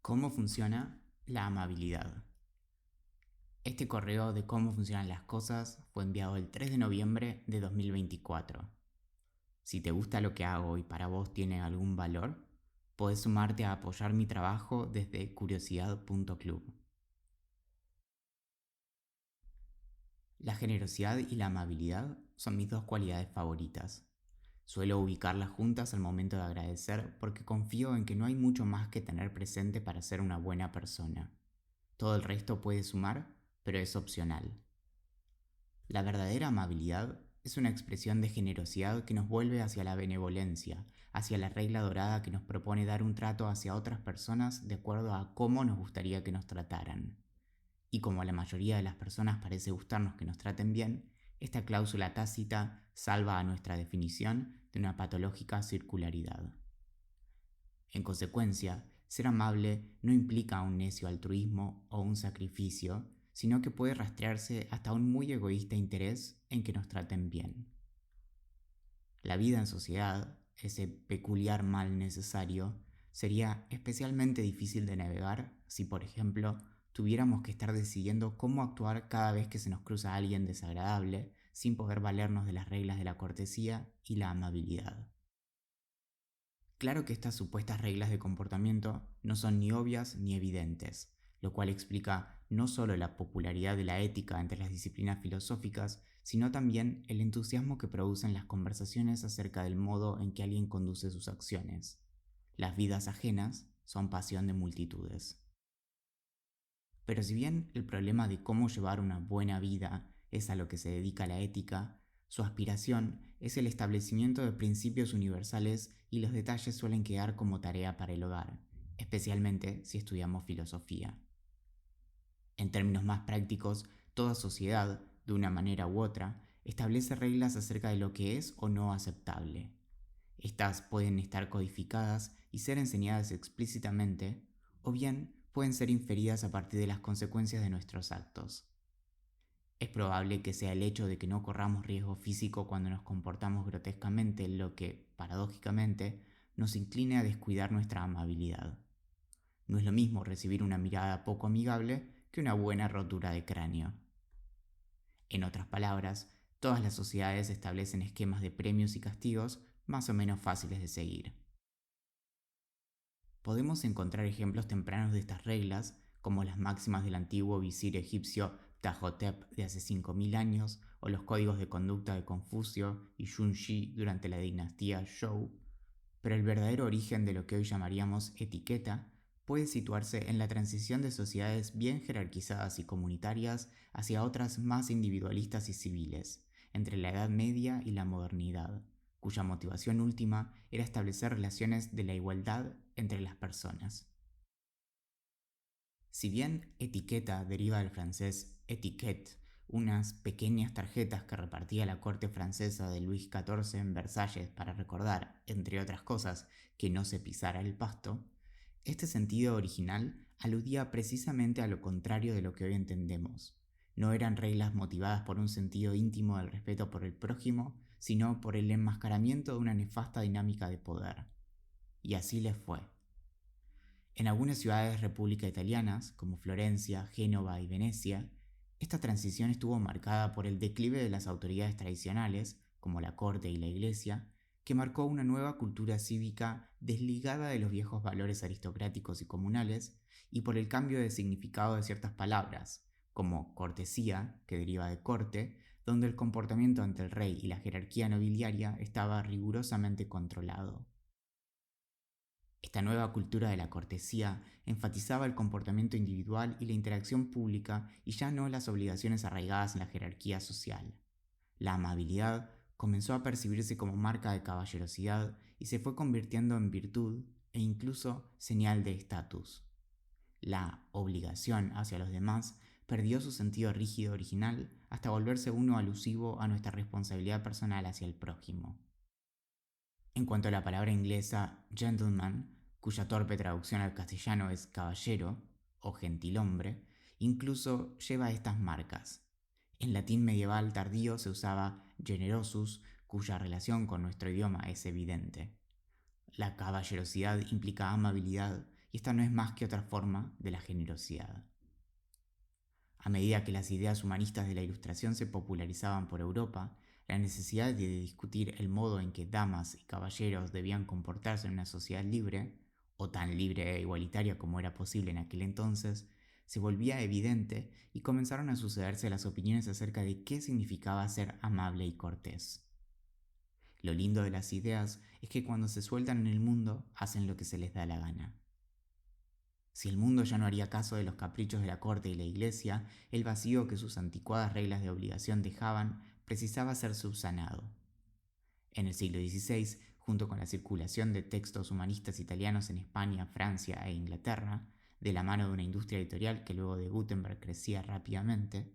¿Cómo funciona la amabilidad? Este correo de cómo funcionan las cosas fue enviado el 3 de noviembre de 2024. Si te gusta lo que hago y para vos tiene algún valor, podés sumarte a apoyar mi trabajo desde curiosidad.club. La generosidad y la amabilidad son mis dos cualidades favoritas. Suelo ubicarlas juntas al momento de agradecer porque confío en que no hay mucho más que tener presente para ser una buena persona. Todo el resto puede sumar, pero es opcional. La verdadera amabilidad es una expresión de generosidad que nos vuelve hacia la benevolencia, hacia la regla dorada que nos propone dar un trato hacia otras personas de acuerdo a cómo nos gustaría que nos trataran. Y como a la mayoría de las personas parece gustarnos que nos traten bien, esta cláusula tácita salva a nuestra definición de una patológica circularidad. En consecuencia, ser amable no implica un necio altruismo o un sacrificio, sino que puede rastrearse hasta un muy egoísta interés en que nos traten bien. La vida en sociedad, ese peculiar mal necesario, sería especialmente difícil de navegar si, por ejemplo, tuviéramos que estar decidiendo cómo actuar cada vez que se nos cruza alguien desagradable sin poder valernos de las reglas de la cortesía y la amabilidad. Claro que estas supuestas reglas de comportamiento no son ni obvias ni evidentes, lo cual explica no solo la popularidad de la ética entre las disciplinas filosóficas, sino también el entusiasmo que producen las conversaciones acerca del modo en que alguien conduce sus acciones. Las vidas ajenas son pasión de multitudes. Pero si bien el problema de cómo llevar una buena vida es a lo que se dedica la ética, su aspiración es el establecimiento de principios universales y los detalles suelen quedar como tarea para el hogar, especialmente si estudiamos filosofía. En términos más prácticos, toda sociedad, de una manera u otra, establece reglas acerca de lo que es o no aceptable. Estas pueden estar codificadas y ser enseñadas explícitamente, o bien pueden ser inferidas a partir de las consecuencias de nuestros actos. Es probable que sea el hecho de que no corramos riesgo físico cuando nos comportamos grotescamente lo que, paradójicamente, nos incline a descuidar nuestra amabilidad. No es lo mismo recibir una mirada poco amigable que una buena rotura de cráneo. En otras palabras, todas las sociedades establecen esquemas de premios y castigos más o menos fáciles de seguir. Podemos encontrar ejemplos tempranos de estas reglas, como las máximas del antiguo visir egipcio Ptahhotep de hace 5000 años o los códigos de conducta de Confucio y Junshi durante la dinastía Zhou, pero el verdadero origen de lo que hoy llamaríamos etiqueta puede situarse en la transición de sociedades bien jerarquizadas y comunitarias hacia otras más individualistas y civiles, entre la Edad Media y la modernidad, cuya motivación última era establecer relaciones de la igualdad entre las personas. Si bien etiqueta deriva del francés etiquette, unas pequeñas tarjetas que repartía la corte francesa de Luis XIV en Versalles para recordar, entre otras cosas, que no se pisara el pasto, este sentido original aludía precisamente a lo contrario de lo que hoy entendemos. No eran reglas motivadas por un sentido íntimo del respeto por el prójimo, sino por el enmascaramiento de una nefasta dinámica de poder. Y así les fue. En algunas ciudades república italianas, como Florencia, Génova y Venecia, esta transición estuvo marcada por el declive de las autoridades tradicionales, como la corte y la iglesia, que marcó una nueva cultura cívica desligada de los viejos valores aristocráticos y comunales, y por el cambio de significado de ciertas palabras, como cortesía, que deriva de corte, donde el comportamiento ante el rey y la jerarquía nobiliaria estaba rigurosamente controlado. Esta nueva cultura de la cortesía enfatizaba el comportamiento individual y la interacción pública y ya no las obligaciones arraigadas en la jerarquía social. La amabilidad comenzó a percibirse como marca de caballerosidad y se fue convirtiendo en virtud e incluso señal de estatus. La obligación hacia los demás perdió su sentido rígido original hasta volverse uno alusivo a nuestra responsabilidad personal hacia el prójimo. En cuanto a la palabra inglesa gentleman, cuya torpe traducción al castellano es caballero o gentilhombre, incluso lleva estas marcas. En latín medieval tardío se usaba generosus, cuya relación con nuestro idioma es evidente. La caballerosidad implica amabilidad y esta no es más que otra forma de la generosidad. A medida que las ideas humanistas de la Ilustración se popularizaban por Europa, la necesidad de discutir el modo en que damas y caballeros debían comportarse en una sociedad libre, o tan libre e igualitaria como era posible en aquel entonces, se volvía evidente y comenzaron a sucederse las opiniones acerca de qué significaba ser amable y cortés. Lo lindo de las ideas es que cuando se sueltan en el mundo hacen lo que se les da la gana. Si el mundo ya no haría caso de los caprichos de la corte y la iglesia, el vacío que sus anticuadas reglas de obligación dejaban precisaba ser subsanado. En el siglo XVI, junto con la circulación de textos humanistas italianos en España, Francia e Inglaterra, de la mano de una industria editorial que luego de Gutenberg crecía rápidamente,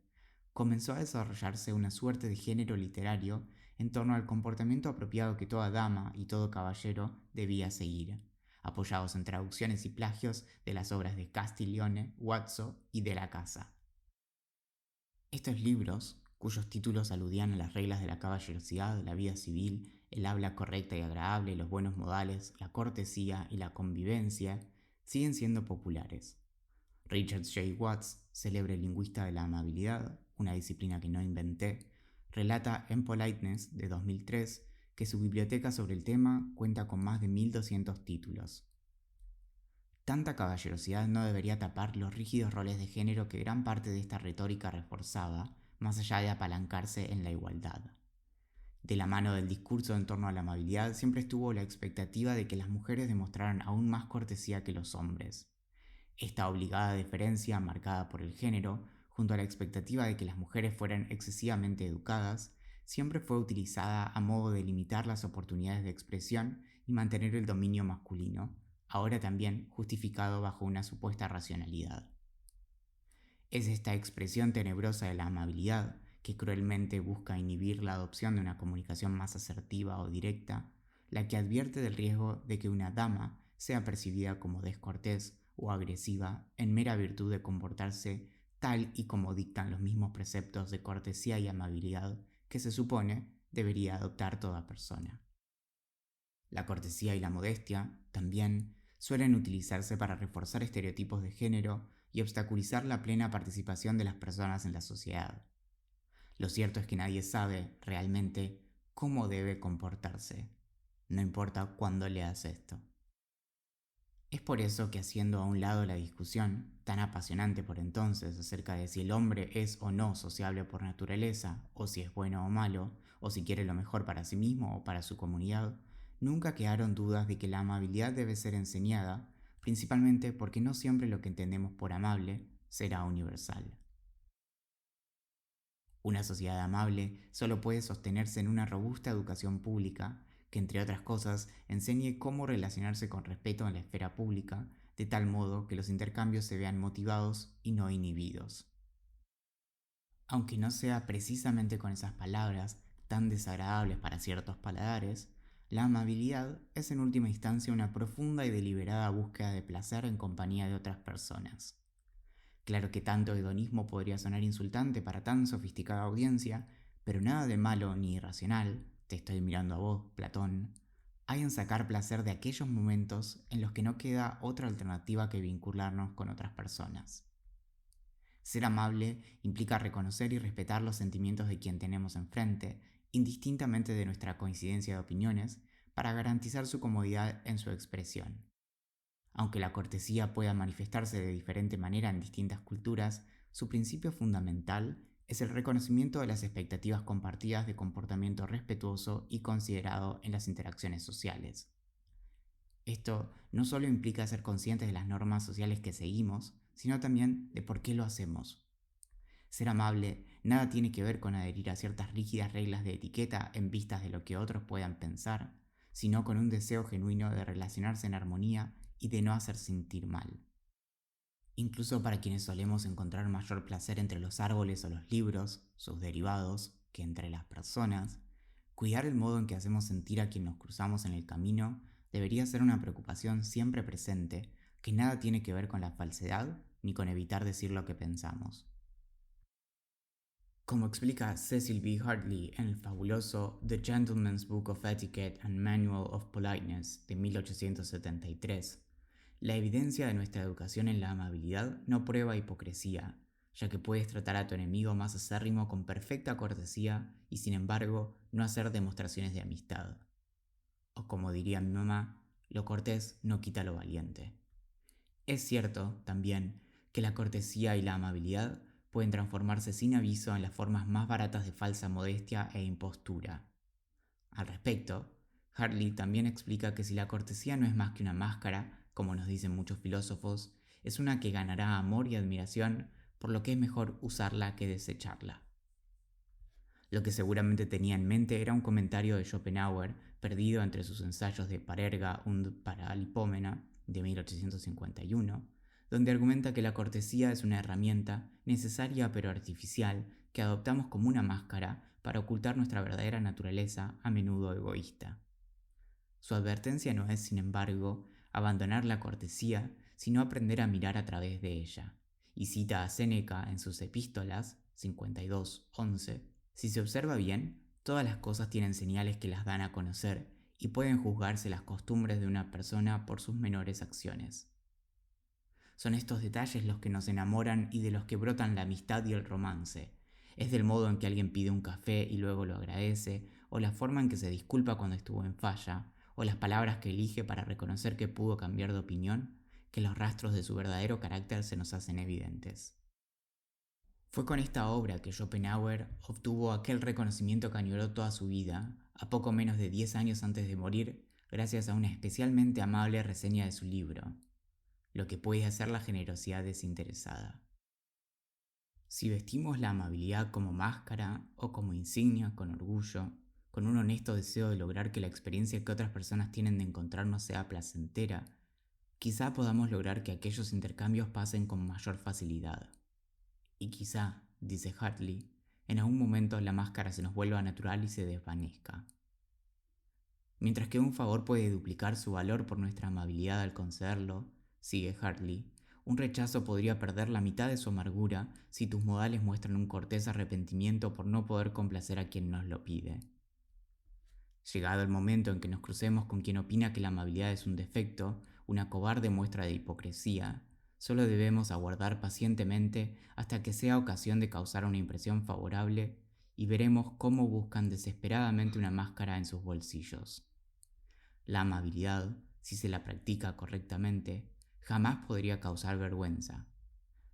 comenzó a desarrollarse una suerte de género literario en torno al comportamiento apropiado que toda dama y todo caballero debía seguir, apoyados en traducciones y plagios de las obras de Castiglione, Guazzo y de la Casa. Estos libros, cuyos títulos aludían a las reglas de la caballerosidad, la vida civil, el habla correcta y agradable, los buenos modales, la cortesía y la convivencia, siguen siendo populares. Richard J. Watts, célebre lingüista de la amabilidad, una disciplina que no inventé, relata en Politeness de 2003 que su biblioteca sobre el tema cuenta con más de 1200 títulos. Tanta caballerosidad no debería tapar los rígidos roles de género que gran parte de esta retórica reforzaba, más allá de apalancarse en la igualdad. De la mano del discurso en torno a la amabilidad siempre estuvo la expectativa de que las mujeres demostraran aún más cortesía que los hombres. Esta obligada deferencia marcada por el género, junto a la expectativa de que las mujeres fueran excesivamente educadas, siempre fue utilizada a modo de limitar las oportunidades de expresión y mantener el dominio masculino, ahora también justificado bajo una supuesta racionalidad. Es esta expresión tenebrosa de la amabilidad, que cruelmente busca inhibir la adopción de una comunicación más asertiva o directa, la que advierte del riesgo de que una dama sea percibida como descortés o agresiva en mera virtud de comportarse tal y como dictan los mismos preceptos de cortesía y amabilidad que se supone debería adoptar toda persona. La cortesía y la modestia, también, suelen utilizarse para reforzar estereotipos de género y obstaculizar la plena participación de las personas en la sociedad. Lo cierto es que nadie sabe, realmente, cómo debe comportarse. No importa cuándo leas esto. Es por eso que, haciendo a un lado la discusión, tan apasionante por entonces, acerca de si el hombre es o no sociable por naturaleza, o si es bueno o malo, o si quiere lo mejor para sí mismo o para su comunidad, nunca quedaron dudas de que la amabilidad debe ser enseñada, principalmente porque no siempre lo que entendemos por amable será universal. Una sociedad amable solo puede sostenerse en una robusta educación pública que, entre otras cosas, enseñe cómo relacionarse con respeto en la esfera pública, de tal modo que los intercambios se vean motivados y no inhibidos. Aunque no sea precisamente con esas palabras tan desagradables para ciertos paladares, la amabilidad es en última instancia una profunda y deliberada búsqueda de placer en compañía de otras personas. Claro que tanto hedonismo podría sonar insultante para tan sofisticada audiencia, pero nada de malo ni irracional, te estoy mirando a vos, Platón, hay en sacar placer de aquellos momentos en los que no queda otra alternativa que vincularnos con otras personas. Ser amable implica reconocer y respetar los sentimientos de quien tenemos enfrente, indistintamente de nuestra coincidencia de opiniones, para garantizar su comodidad en su expresión. Aunque la cortesía pueda manifestarse de diferente manera en distintas culturas, su principio fundamental es el reconocimiento de las expectativas compartidas de comportamiento respetuoso y considerado en las interacciones sociales. Esto no solo implica ser conscientes de las normas sociales que seguimos, sino también de por qué lo hacemos. Ser amable nada tiene que ver con adherir a ciertas rígidas reglas de etiqueta en vistas de lo que otros puedan pensar, sino con un deseo genuino de relacionarse en armonía y de no hacer sentir mal. Incluso para quienes solemos encontrar mayor placer entre los árboles o los libros, sus derivados, que entre las personas, cuidar el modo en que hacemos sentir a quien nos cruzamos en el camino debería ser una preocupación siempre presente, que nada tiene que ver con la falsedad ni con evitar decir lo que pensamos. Como explica Cecil B. Hartley en el fabuloso The Gentleman's Book of Etiquette and Manual of Politeness de 1873, La evidencia de nuestra educación en la amabilidad no prueba hipocresía, ya que puedes tratar a tu enemigo más acérrimo con perfecta cortesía y sin embargo no hacer demostraciones de amistad. O como diría mi mamá, lo cortés no quita lo valiente. Es cierto, también, que la cortesía y la amabilidad pueden transformarse sin aviso en las formas más baratas de falsa modestia e impostura. Al respecto, Hartley también explica que si la cortesía no es más que una máscara, como nos dicen muchos filósofos, es una que ganará amor y admiración, por lo que es mejor usarla que desecharla. Lo que seguramente tenía en mente era un comentario de Schopenhauer perdido entre sus ensayos de Parerga und Paralipomena de 1851, donde argumenta que la cortesía es una herramienta necesaria pero artificial que adoptamos como una máscara para ocultar nuestra verdadera naturaleza, a menudo egoísta. Su advertencia no es, sin embargo, abandonar la cortesía, sino aprender a mirar a través de ella, y cita a Séneca en sus epístolas 52:11: si se observa bien, todas las cosas tienen señales que las dan a conocer y pueden juzgarse las costumbres de una persona por sus menores acciones. Son estos detalles los que nos enamoran y de los que brotan la amistad y el romance. Es del modo en que alguien pide un café y luego lo agradece, o la forma en que se disculpa cuando estuvo en falla, o las palabras que elige para reconocer que pudo cambiar de opinión, que los rastros de su verdadero carácter se nos hacen evidentes. Fue con esta obra que Schopenhauer obtuvo aquel reconocimiento que añoró toda su vida, a poco menos de 10 años antes de morir, gracias a una especialmente amable reseña de su libro, Lo que puede hacer la generosidad desinteresada. Si vestimos la amabilidad como máscara o como insignia con orgullo, con un honesto deseo de lograr que la experiencia que otras personas tienen de encontrarnos sea placentera, quizá podamos lograr que aquellos intercambios pasen con mayor facilidad. Y quizá, dice Hartley, en algún momento la máscara se nos vuelva natural y se desvanezca. Mientras que un favor puede duplicar su valor por nuestra amabilidad al concederlo, sigue Hartley, un rechazo podría perder la mitad de su amargura si tus modales muestran un cortés arrepentimiento por no poder complacer a quien nos lo pide. Llegado el momento en que nos crucemos con quien opina que la amabilidad es un defecto, una cobarde muestra de hipocresía, solo debemos aguardar pacientemente hasta que sea ocasión de causar una impresión favorable y veremos cómo buscan desesperadamente una máscara en sus bolsillos. La amabilidad, si se la practica correctamente, jamás podría causar vergüenza.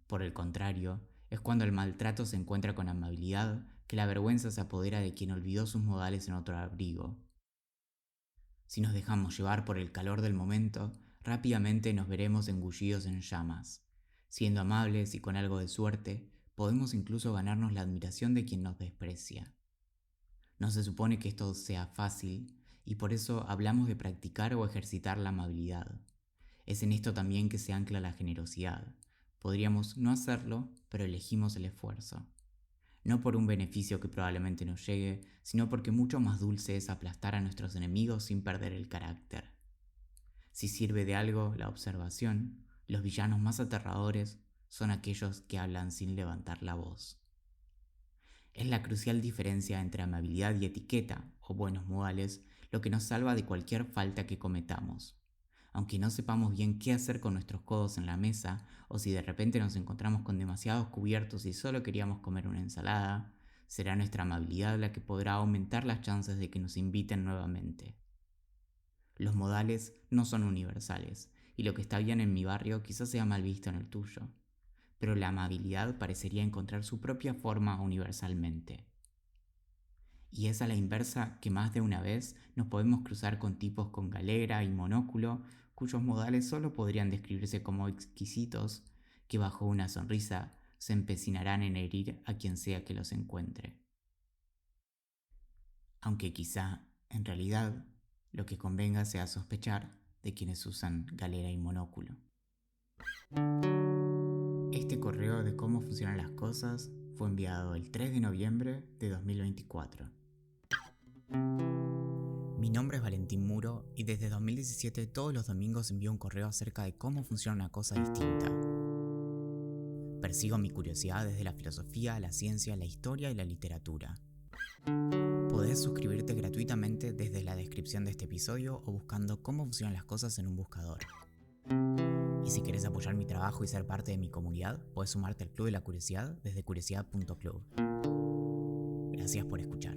Por el contrario, es cuando el maltrato se encuentra con amabilidad que la vergüenza se apodera de quien olvidó sus modales en otro abrigo. Si nos dejamos llevar por el calor del momento, rápidamente nos veremos engullidos en llamas. Siendo amables y con algo de suerte, podemos incluso ganarnos la admiración de quien nos desprecia. No se supone que esto sea fácil, y por eso hablamos de practicar o ejercitar la amabilidad. Es en esto también que se ancla la generosidad. Podríamos no hacerlo, pero elegimos el esfuerzo. No por un beneficio que probablemente nos llegue, sino porque mucho más dulce es aplastar a nuestros enemigos sin perder el carácter. Si sirve de algo la observación, los villanos más aterradores son aquellos que hablan sin levantar la voz. Es la crucial diferencia entre amabilidad y etiqueta, o buenos modales, lo que nos salva de cualquier falta que cometamos. Aunque no sepamos bien qué hacer con nuestros codos en la mesa, o si de repente nos encontramos con demasiados cubiertos y solo queríamos comer una ensalada, será nuestra amabilidad la que podrá aumentar las chances de que nos inviten nuevamente. Los modales no son universales, y lo que está bien en mi barrio quizás sea mal visto en el tuyo, pero la amabilidad parecería encontrar su propia forma universalmente. Y es a la inversa que más de una vez nos podemos cruzar con tipos con galera y monóculo cuyos modales solo podrían describirse como exquisitos, que bajo una sonrisa se empecinarán en herir a quien sea que los encuentre. Aunque quizá, en realidad, lo que convenga sea sospechar de quienes usan galera y monóculo. Este correo de cómo funcionan las cosas fue enviado el 3 de noviembre de 2024. Mi nombre es Valentín Muro y desde 2017 todos los domingos envío un correo acerca de cómo funciona una cosa distinta. Persigo mi curiosidad desde la filosofía, la ciencia, la historia y la literatura. Podés suscribirte gratuitamente desde la descripción de este episodio o buscando cómo funcionan las cosas en un buscador. Y si querés apoyar mi trabajo y ser parte de mi comunidad, puedes sumarte al Club de la Curiosidad desde curiosidad.club. Gracias por escuchar.